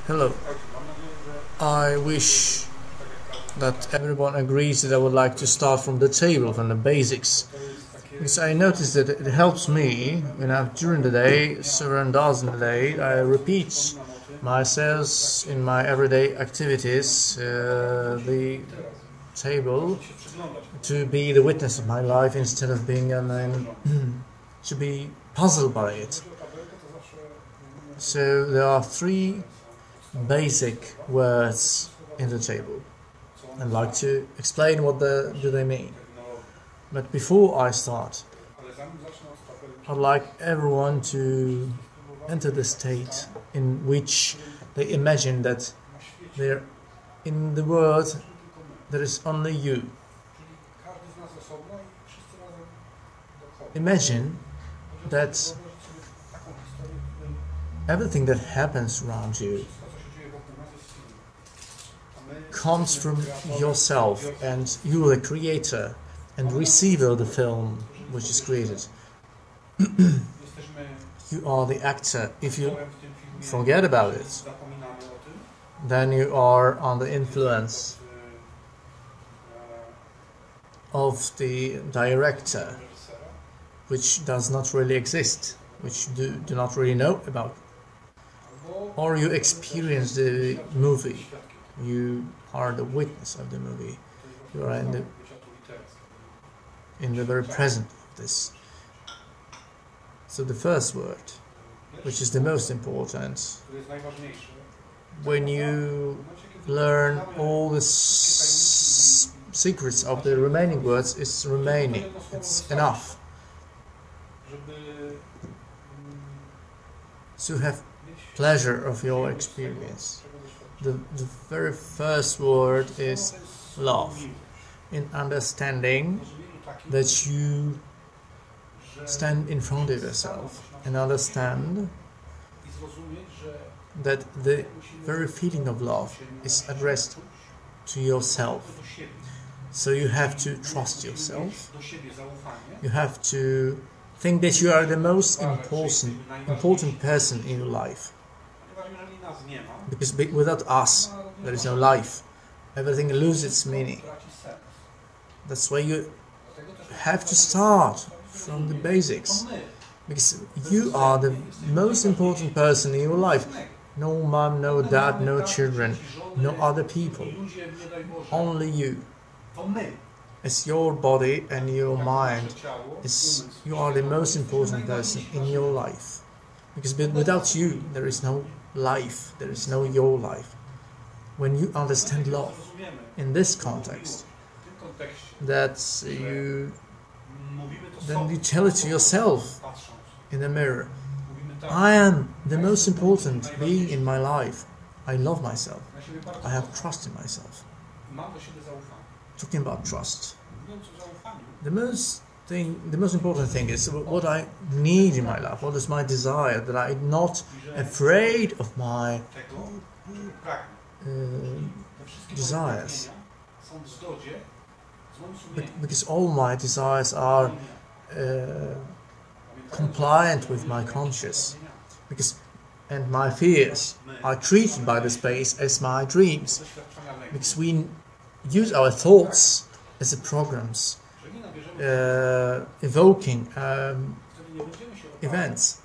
Hello. I wish that everyone agrees that I would like to start from the table, from the basics. Because I noticed that it helps me when during the day, several dozen a day, I repeat myself in my everyday activities, the table, to be the witness of my life instead of being to be puzzled by it. So there are three basic words in the table. I'd like to explain what do they mean. But before I start, I'd like everyone to enter the state in which they imagine that they're in the world there is only you. Imagine that everything that happens around you comes from yourself, and you are the creator and receiver of the film which is created. You are the actor. If you forget about it, then you are under influence of the director, which does not really exist, which you do not really know about. Or you experience the movie. You are the witness of the movie. You are in the very present of this. So the first word, which is the most important, when you learn all the secrets of the remaining words, it's remaining. It's enough. To have pleasure of your experience. The very first word is love. In understanding that you stand in front of yourself and understand that the very feeling of love is addressed to yourself. So you have to trust yourself. You have to think that you are the most important person in your life. Because without us, there is no life. Everything loses its meaning. That's why you have to start from the basics. Because you are the most important person in your life. No mom, no dad, no children, no other people. Only you. It's your body and your mind. You are the most important person in your life. Because without you, there is no life. There is no your life. When you understand love in this context, then you tell it to yourself in the mirror. I am the most important being in my life. I love myself. I have trust in myself. Talking about trust, the most important thing is what I need in my life. What is my desire? That I'm not afraid of my desires, because all my desires are compliant with my conscience. And my fears are treated by the space as my dreams, because we use our thoughts as a programs, evoking events.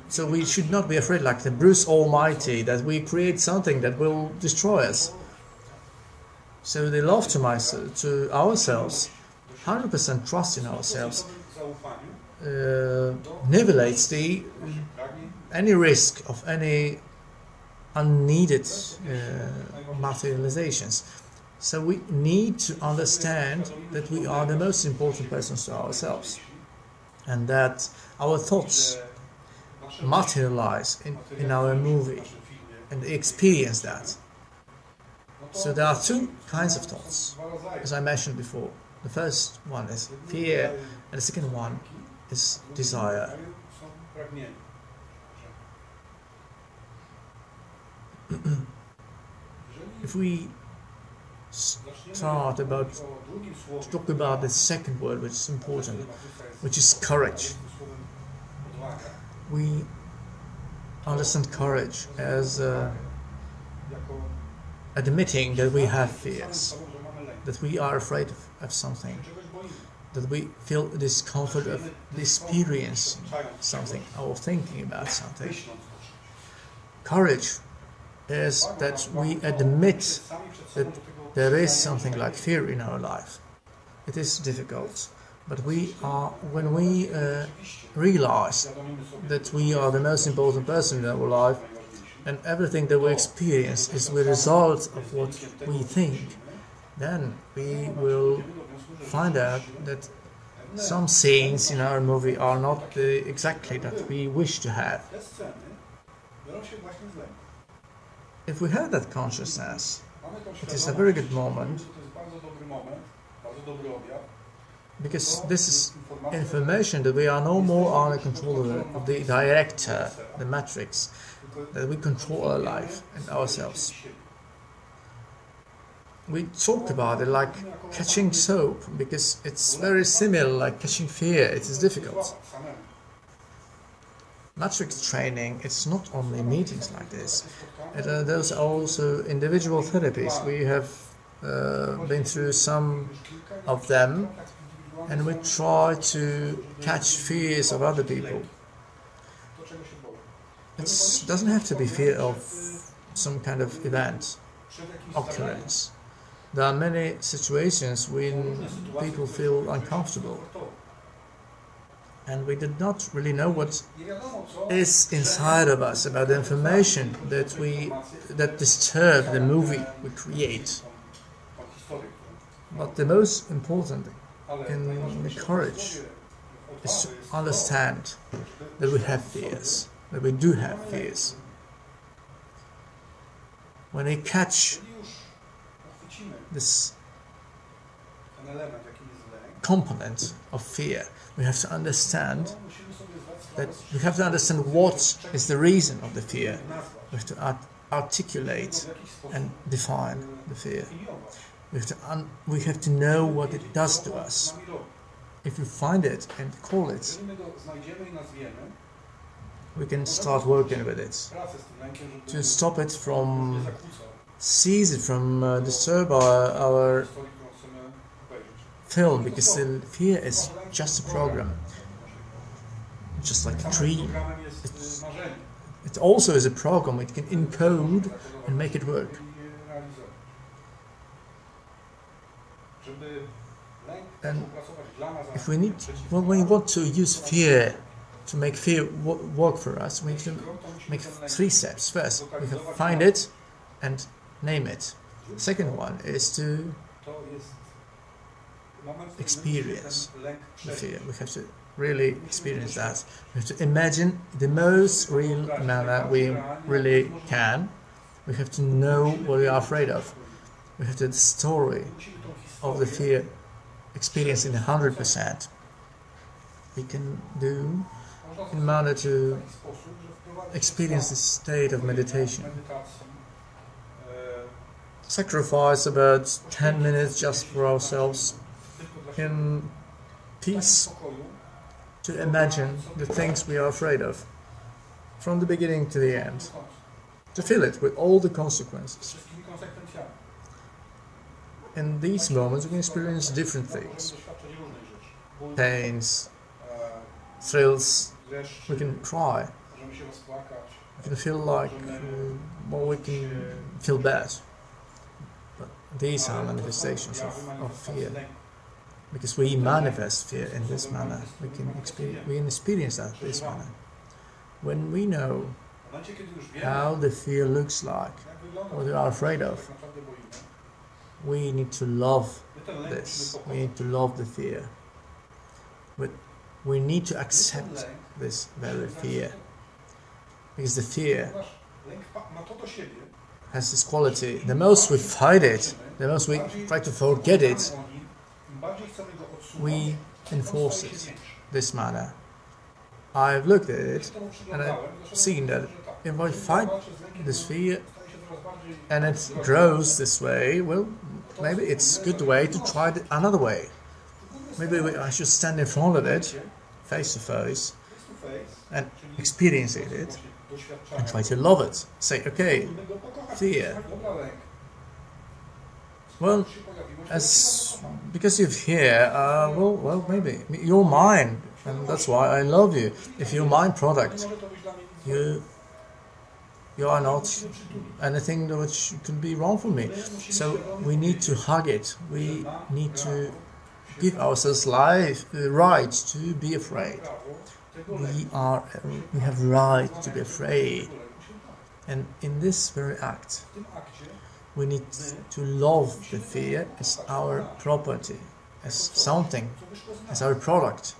So we should not be afraid, like the Bruce Almighty, that we create something that will destroy us. So the love to ourselves, 100% trust in ourselves, nivelates any risk of any unneeded materializations. So we need to understand that we are the most important persons to ourselves, and that our thoughts materialize in our movie and experience that. So there are two kinds of thoughts, as I mentioned before. The first one is fear, and the second one is desire. If we start to talk about the second word, which is important, which is courage, we understand courage as admitting that we have fears, that we are afraid of something, that we feel discomfort of experiencing something or thinking about something. Courage is that we admit that there is something like fear in our life. It is difficult, but when we realize that we are the most important person in our life, and everything that we experience is the result of what we think, then we will find out that some scenes in our movie are not exactly that we wish to have. If we have that consciousness, it is a very good moment, because this is information that we are no more under control of the director, the matrix, that we control our life and ourselves. We talked about it like catching soap, because it's very similar like catching fear. It is difficult. Matrix training, it's not only meetings like this. There's also individual therapies. We have been through some of them, and we try to catch fears of other people. It doesn't have to be fear of some kind of event, occurrence. There are many situations when people feel uncomfortable, and we did not really know what is inside of us about the information that disturb the movie we create. But the most important in the courage is to understand that we have fears, that we do have fears. When we catch this component of fear, we have to understand what is the reason of the fear. We have to articulate and define the fear. We have to know what it does to us. If we find it and call it, we can start working with it to stop it from, seize it from disturb our film, because the fear is just a program, just like a dream. It also is a program. It can encode and make it work. And if when we want to use fear to make fear work for us, we need to make 3 steps. First, we have to find it and name it. The second one is to experience the fear. We have to really experience that. We have to imagine the most real manner we really can. We have to know what we are afraid of. We have to the story of the fear experience in 100%. We can do in manner to experience this state of meditation. Sacrifice about 10 minutes just for ourselves in peace to imagine the things we are afraid of from the beginning to the end, to feel it with all the consequences. In these moments we can experience different things, pains, thrills. We can cry, we can feel like, we can feel bad. But these are manifestations of fear, because we manifest fear in this manner. We can experience that this manner. When we know how the fear looks like, what we are afraid of, we need to love this. We need to love the fear. But we need to accept this very fear, because the fear has this quality. The most we fight it, the most we try to forget it, we enforce it this manner. I've looked at it and I've seen that if I fight this fear and it grows this way, well, maybe it's a good way to try it another way. Maybe I should stand in front of it, face to face, and experience it, and try to love it. Say, okay, fear. Well, because you're here, well, maybe you're mine, and that's why I love you. If you're my product, you are not anything which could be wrong for me. So we need to hug it. We need to give ourselves the right to be afraid. We have right to be afraid, and in this very act, we need to love the fear as our property, as something, as our product.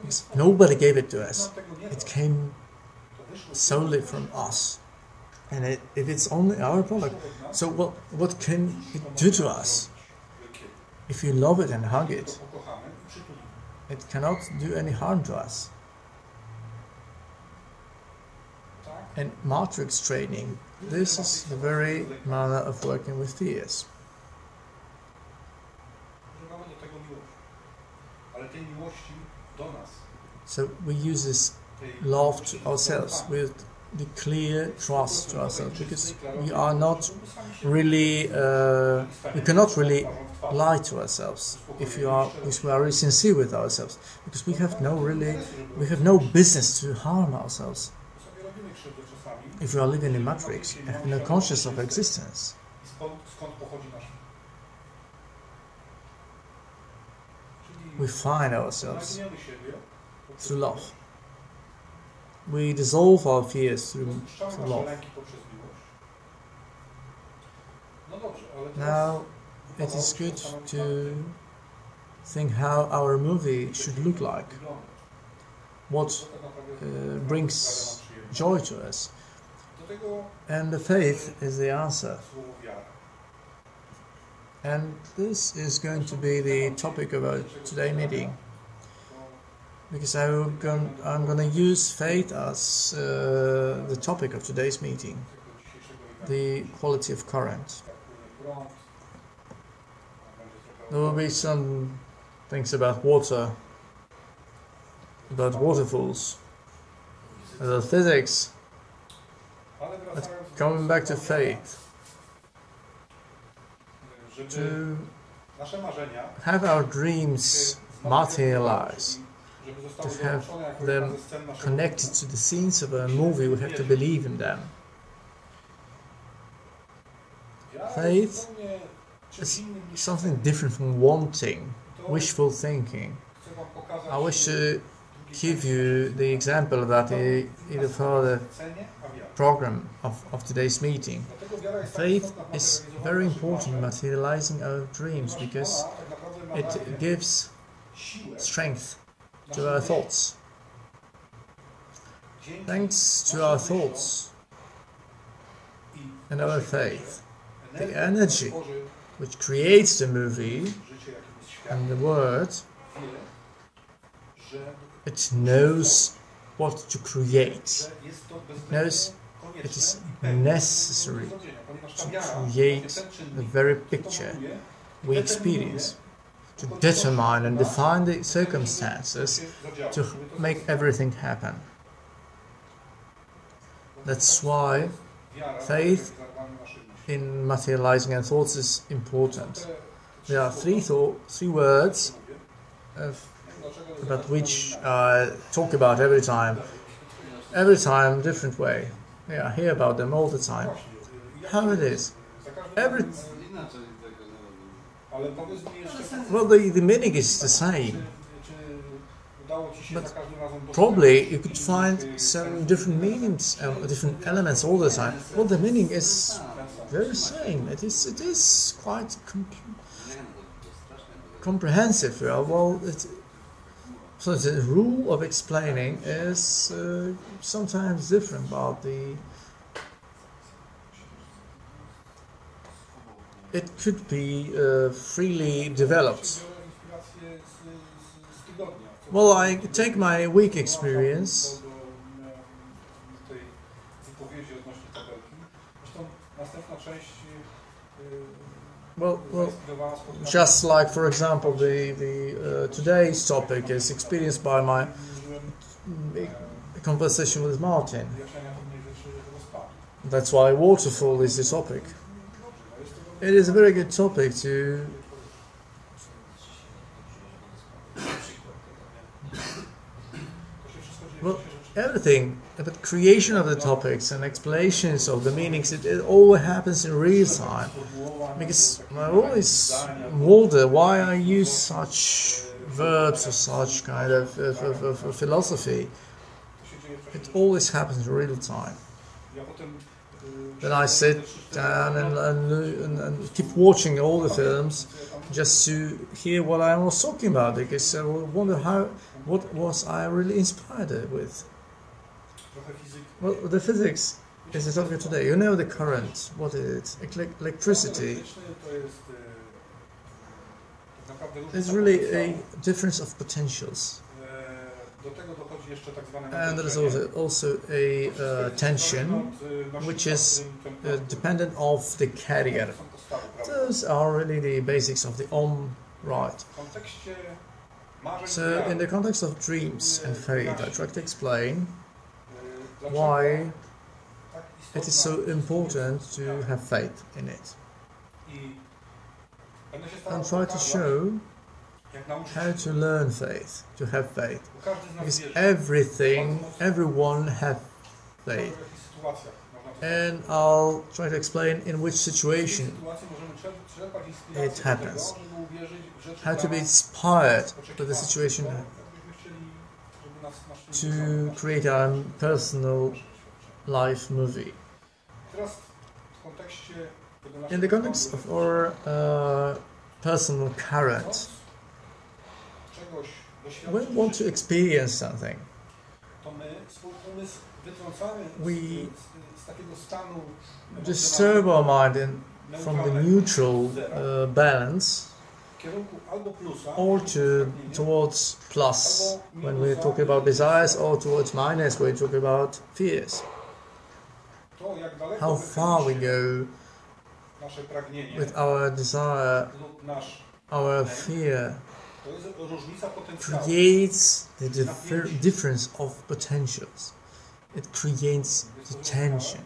Because nobody gave it to us. It came solely from us. And if it's only our product, so what can it do to us? If you love it and hug it, it cannot do any harm to us. And matrix training, this is the very manner of working with fears. So we use this love to ourselves with the clear trust to ourselves, because we are not really, we cannot really lie to ourselves if we are really sincere with ourselves, because we have no business to harm ourselves. If we are living in matrix and have no consciousness of existence, we find ourselves through love. We dissolve our fears through love. Now, it is good to think how our movie should look like. What brings joy to us. And the faith is the answer. And this is going to be the topic of our today's meeting. Because I'm going to use faith as the topic of today's meeting, the quality of current. There will be some things about water, about waterfalls, about physics, but coming back to faith, to have our dreams materialize. To have them connected to the scenes of a movie, we have to believe in them. Faith is something different from wanting, wishful thinking. I wish to give you the example that either for the program of today's meeting. Faith is very important in materializing our dreams, because it gives strength to our thoughts. Thanks to our thoughts and our faith, the energy which creates the movie and the word, it knows what to create. It knows it is necessary to create the very picture we experience, to determine and define the circumstances to make everything happen. That's why faith in materializing our thoughts is important. There are three words about which I talk about every time different way. Yeah, I hear about them all the time. How it is. Well, the meaning is the same, but probably you could find some different meanings, different elements all the time. Well, the meaning is very same. It is quite comprehensive. Well, so the rule of explaining is sometimes different, but it could be freely developed. Well, I take my week experience. Well, just like, for example, the today's topic is experienced by my conversation with Martin. That's why Waterfall is the topic. It is a very good topic to well, everything about creation of the topics and explanations of the meanings, it all happens in real time. Because I always wonder why I use such verbs or such kind of philosophy. It always happens in real time. Then I sit down and keep watching all the films just to hear what I was talking about, because I wonder what was I really inspired with. Well, the physics is the topic today. You know the current. What is it? Electricity. It's really a difference of potentials. And there is also a tension, which is dependent of the carrier. Those are really the basics of the Ohm right. So in the context of dreams and fate, I try to explain why it is so important to have faith in it. And try to show how to learn faith, to have faith. Because everyone has faith. And I'll try to explain in which situation it happens. How to be inspired by the situation to create our personal life movie. In the context of our personal current, when we want to experience something, we disturb our mind from the neutral balance or towards plus when we're talking about desires, or towards minus when we're talking about fears. How far we go with our desire, our fear, creates the difference of potentials. It creates the tension.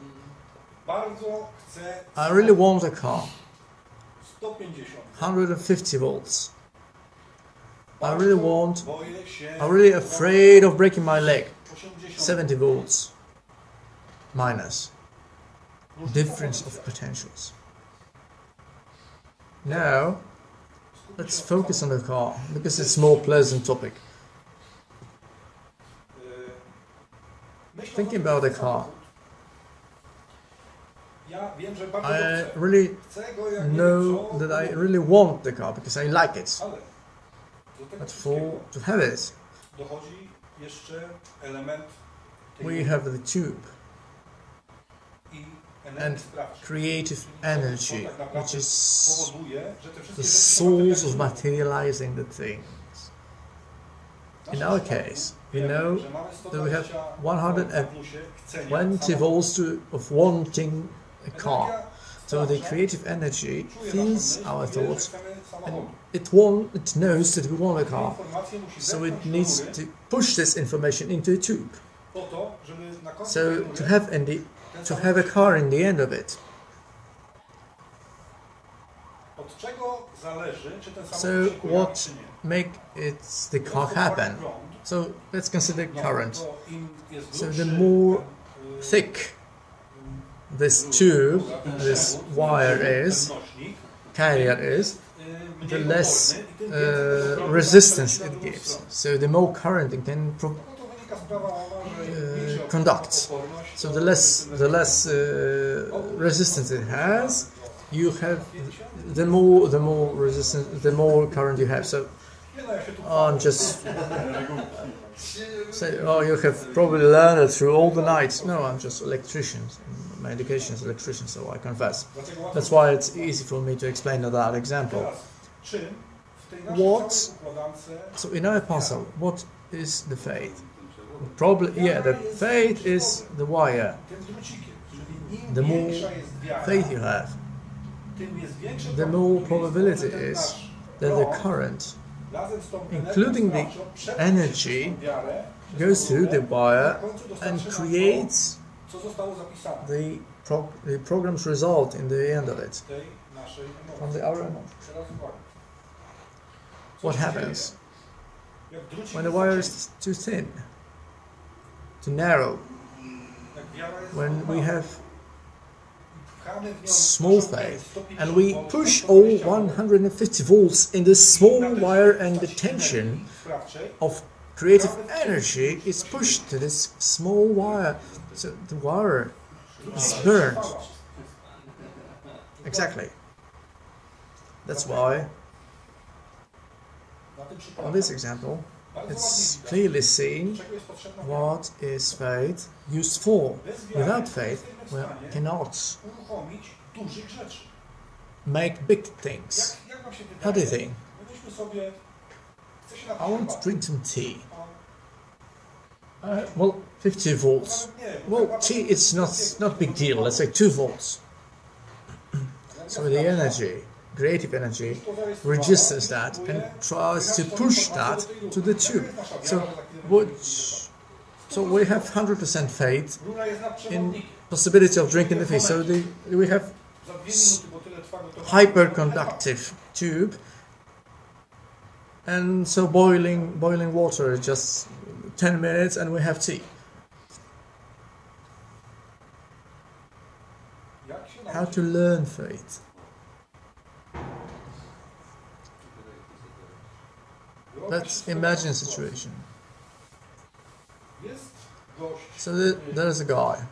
I really want a car, 150 volts. I'm really afraid of breaking my leg, 70 volts, minus. Difference of potentials. Now, let's focus on the car, because it's a more pleasant topic. Thinking about the car, I really know that I really want the car because I like it. But to have it, we have the tube and creative energy, which is the source of materializing the things. In our case, we know that we have 120 volts of wanting a car. So the creative energy feels our thoughts, and it knows that we want a car. So it needs to push this information into a tube. So to have a car in the end of it. So what makes the car happen? So let's consider current. So the more thick this tube, this wire is, carrier is, the less resistance it gives. So the more current it can conduct. So the less resistance it has, you have the more resistance, the more current you have. So I'm just say, oh, you have probably learned it through all the nights. No, I'm just electrician. My education is electrician, so I confess. That's why it's easy for me to explain that example. So in our puzzle, what is the faith? Probably, yeah, the faith is the wire. The more faith you have, the more probability is that the current, including the energy, goes through the wire and creates the the program's result in the end of it, from our emotions. What happens when the wire is too thin, too narrow, when we have small faith and we push all 150 volts in this small wire, and the tension of creative energy is pushed to this small wire, so the wire is burned. Exactly. That's why on this example it's clearly seen what is faith used for. Without faith we cannot make big things. How do you think? I want to drink some tea. Well, 50 volts. Well, tea is not big deal. Let's say 2 volts. So the energy, creative energy, registers that and tries to push that to the tube. So we have 100% faith in possibility of drinking the tea. So we have hyperconductive tube, and so boiling water is just 10 minutes and we have tea. How to learn faith? Let's imagine a situation. So there's a guy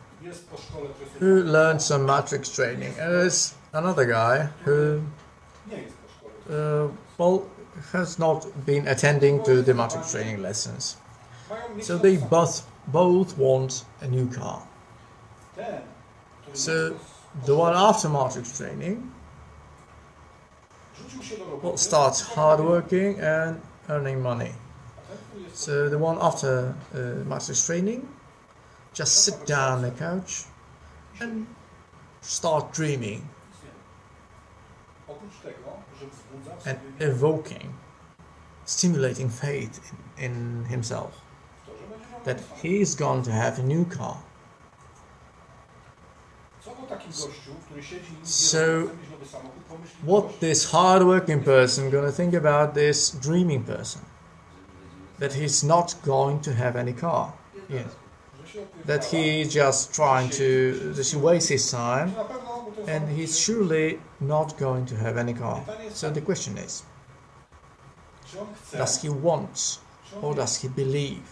who learned some matrix training, and there's another guy who has not been attending to the matrix training lessons. So they both want a new car. So the one after matrix training will start hard working and earning money. So the one after matrix training just sit down on the couch and start dreaming and evoking, stimulating faith in himself that he is going to have a new car. So what this hard-working person going to think about this dreaming person? That he's not going to have any car. Yes. That he's just trying to waste his time, and he's surely not going to have any car. So the question is, does he want or does he believe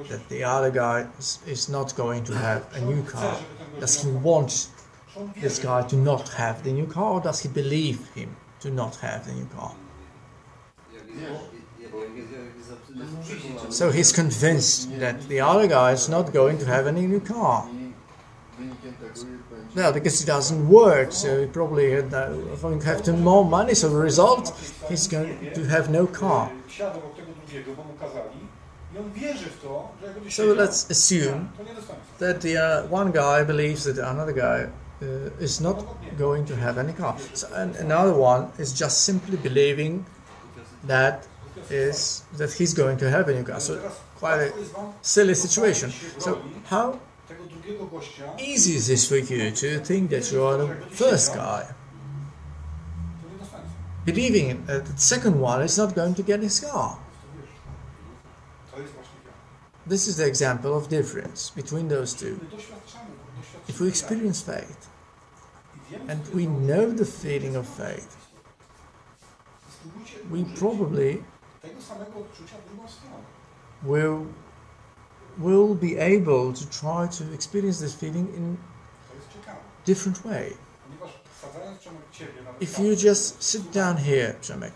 that the other guy is not going to have a new car? Does he want this guy to not have the new car, or does he believe him to not have the new car? So he's convinced that the other guy is not going to have any new car. No, because it doesn't work, so he probably going to have more money, so the result, he's going to have no car. So let's assume that the one guy believes that another guy is not going to have any car. So, and another one is just simply believing that he's going to have a new car. So quite a silly situation. So how easy is this for you to think that you are the first guy, believing that the second one is not going to get his car? This is the example of difference between those two. If we experience faith and we know the feeling of faith, we probably will be able to try to experience this feeling in different way. If you just sit down here, Przemek,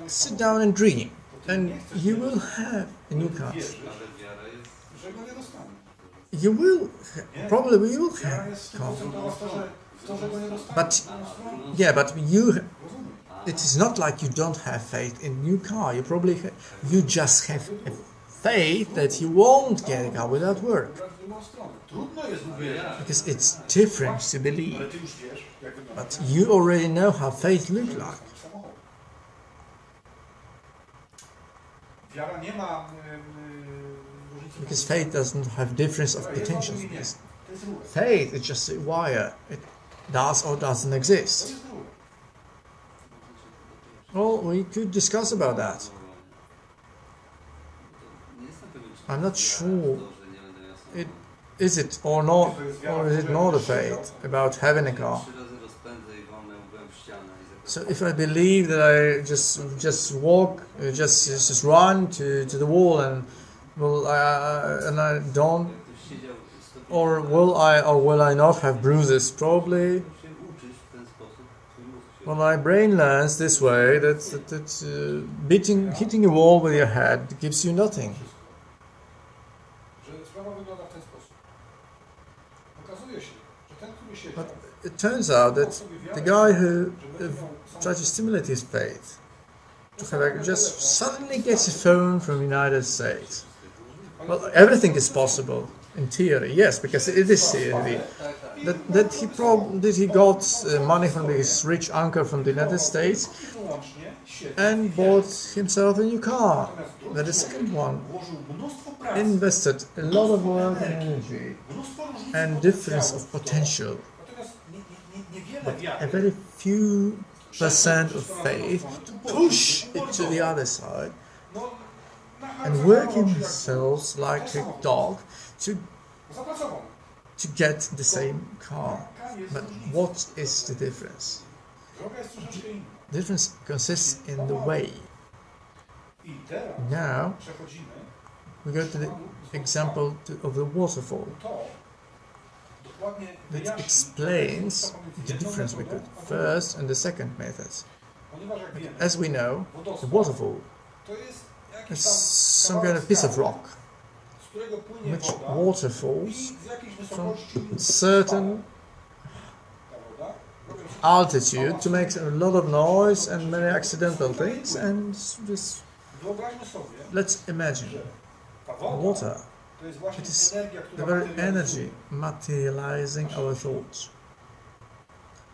sit down and dream, and you will have a new car. You will have a car. But it is not like you don't have faith in a new car. You just have a faith that you won't get a car without work. Because it's different to believe. But you already know how faith looks like. Because faith doesn't have difference of potentials. Faith is just a wire. It does or doesn't exist. Well, we could discuss about that. I'm not sure. Is it or not, or is it not a faith about having a car? So if I believe that I just walk, just run to the wall and I don't, or will I not have bruises? Probably. Well, my brain learns this way that hitting a wall with your head gives you nothing. But it turns out that the guy who tried to stimulate his faith just suddenly gets a phone from the United States. Well, everything is possible in theory, yes, because it is theory. That he got money from his rich uncle from the United States and bought himself a new car. But the second one invested a lot of work and energy and difference of potential, but a very few percent of faith to push it to the other side and working themselves like a dog to get the same car. But what is the difference? The difference consists in the way. Now we go to the example of the waterfall. That explains the difference between the first and the second methods. As we know, the waterfall is some kind of piece of rock which water falls from a certain altitude to make a lot of noise and many accidental things, and just let's imagine water. It is the very energy materializing our thoughts.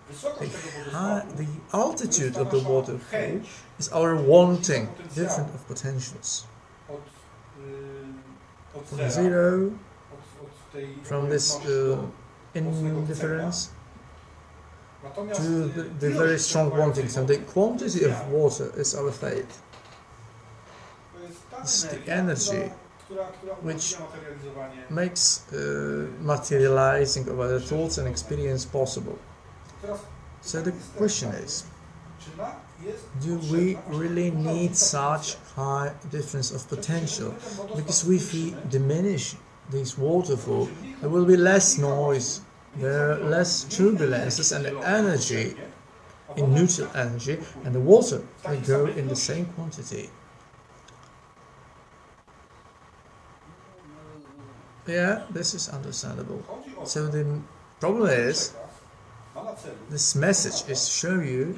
The altitude of the waterfall is our wanting, different of potentials. From zero, from this indifference, to the very strong wanting. So the quantity of water is our faith. It's the energy which makes materializing of our thoughts and experience possible. So the question is, do we really need such high difference of potential? Because if we diminish this waterfall, there will be less noise, there are less turbulences, and the energy, in neutral energy, and the water will go in the same quantity. Yeah, this is understandable. So the problem is, this message is to show you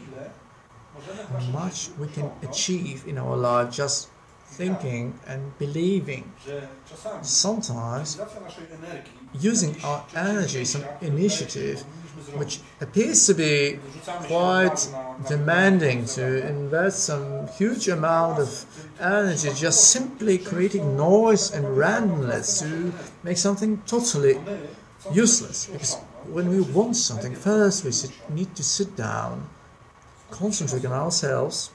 how much we can achieve in our life just thinking and believing. Sometimes using our energy, some initiative, which appears to be quite demanding, to invest some huge amount of energy, just simply creating noise and randomness to make something totally useless. Because when we want something, first we need to sit down, concentrate on ourselves,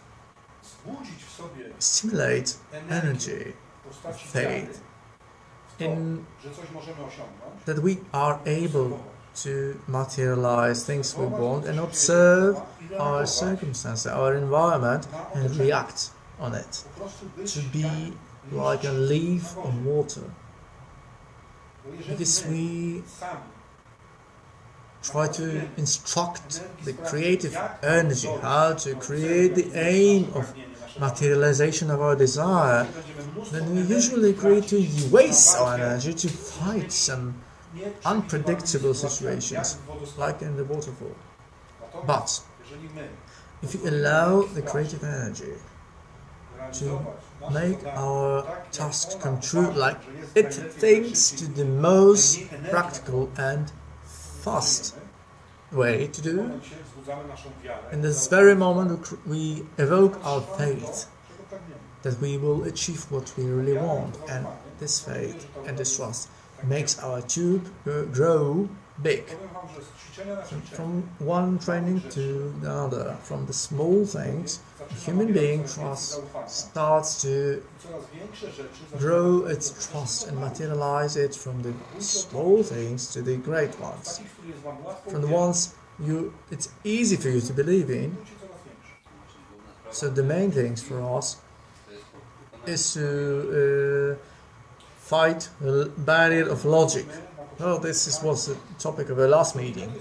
stimulate energy, faith, in that we are able to materialize things we want and observe our circumstances, our environment, and react on it. To be like a leaf on water. Because we try to instruct the creative energy, how to create the aim of materialization of our desire, then we usually create to waste our energy to fight some unpredictable situations, like in the waterfall. But if you allow the creative energy to make our tasks come true, like it thinks, to the most practical and fast way to do, in this very moment we evoke our faith that we will achieve what we really want, and this faith and this trust makes our tube grow big. From one training to another, from the small things, the human being starts to grow its trust and materialize it from the small things to the great ones. From the ones it's easy for you to believe in. So the main things for us is to fight the barrier of logic. Well, this was the topic of the last meeting.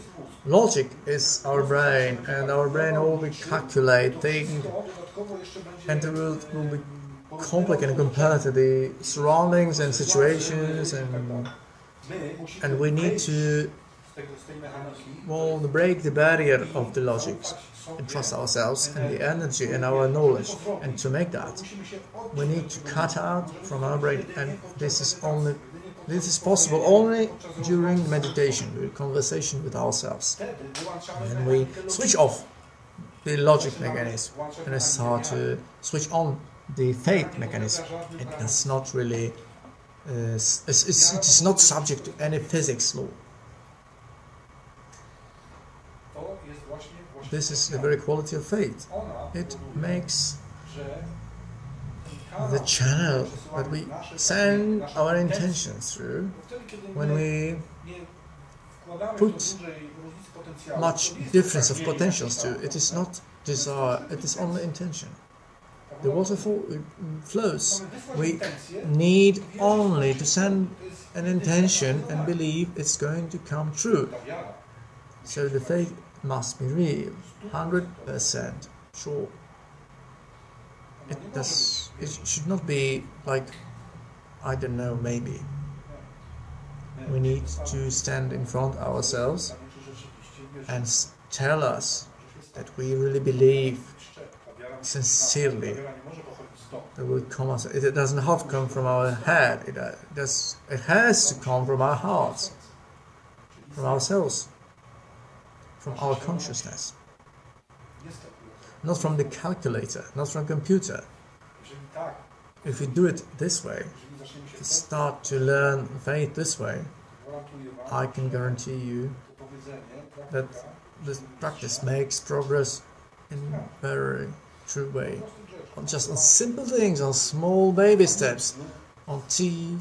Logic is our brain, and our brain will be calculating, and the world will be complicated compared to the surroundings and situations, and we need to break the barrier of the logics and trust ourselves and the energy and our knowledge. And to make that, we need to cut out from our brain, and this is possible only during meditation, during conversation with ourselves. And we switch off the logic mechanism and start to switch on the faith mechanism. It does not really, it is not subject to any physics law. This is the very quality of faith. It makes the channel that we send our intentions through. When we put much difference of potentials to it, is not desire, it is only intention. The waterfall flows. We need only to send an intention and believe it's going to come true. So the faith must be real, 100% sure. It should not be like, I don't know, maybe. We need to stand in front of ourselves and tell us that we really believe sincerely that will come. It doesn't have to come from our head. It has to come from our hearts, from ourselves, from our consciousness. Not from the calculator, not from computer. If we do it this way, start to learn faith this way, I can guarantee you that this practice makes progress in a very true way. Just on simple things, on small baby steps, on tea,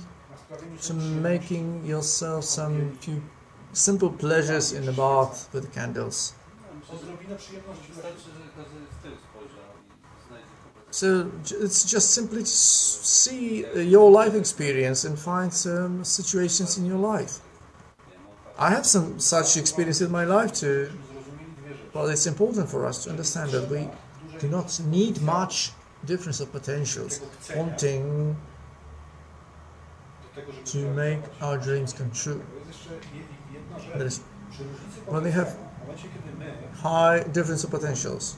to making yourself some few simple pleasures in the bath with candles. So it's just simply to see your life experience and find some situations in your life. I have some such experience in my life too. But it's important for us to understand that we do not need much difference of potentials, wanting to make our dreams come true. That is, when we have high difference of potentials,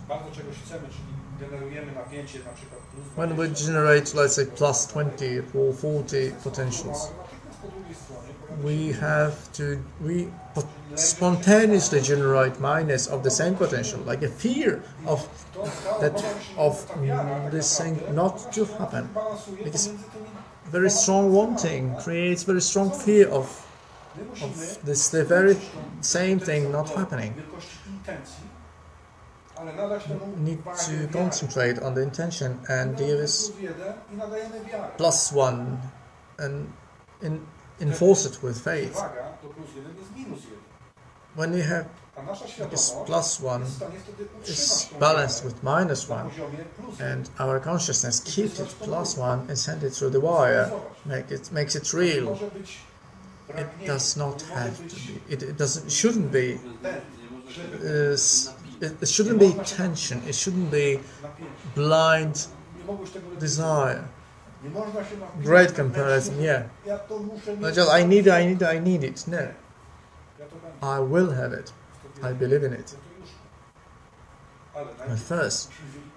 when we generate, let's say, plus 20 or 40 potentials, we spontaneously generate minus of the same potential, like a fear of this thing not to happen, because very strong wanting creates very strong fear of the very same thing not happening. Need to concentrate on the intention and give us +1 and enforce it with faith. When we have this +1 is balanced with -1, and our consciousness keeps it +1 and send it through the wire, makes it real. It does not have to be. It shouldn't be. It shouldn't be tension. It shouldn't be blind desire. Great comparison, yeah. Not just I need it. No. I will have it. I believe in it. But first,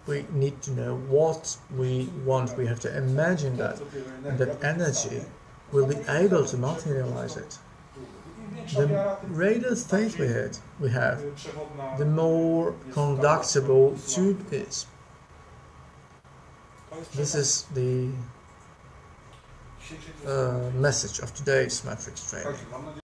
we need to know what we want. We have to imagine that, and that energy will be able to materialize it. The greater faith we have, the more conductible tube is. This is the message of today's Matrix training.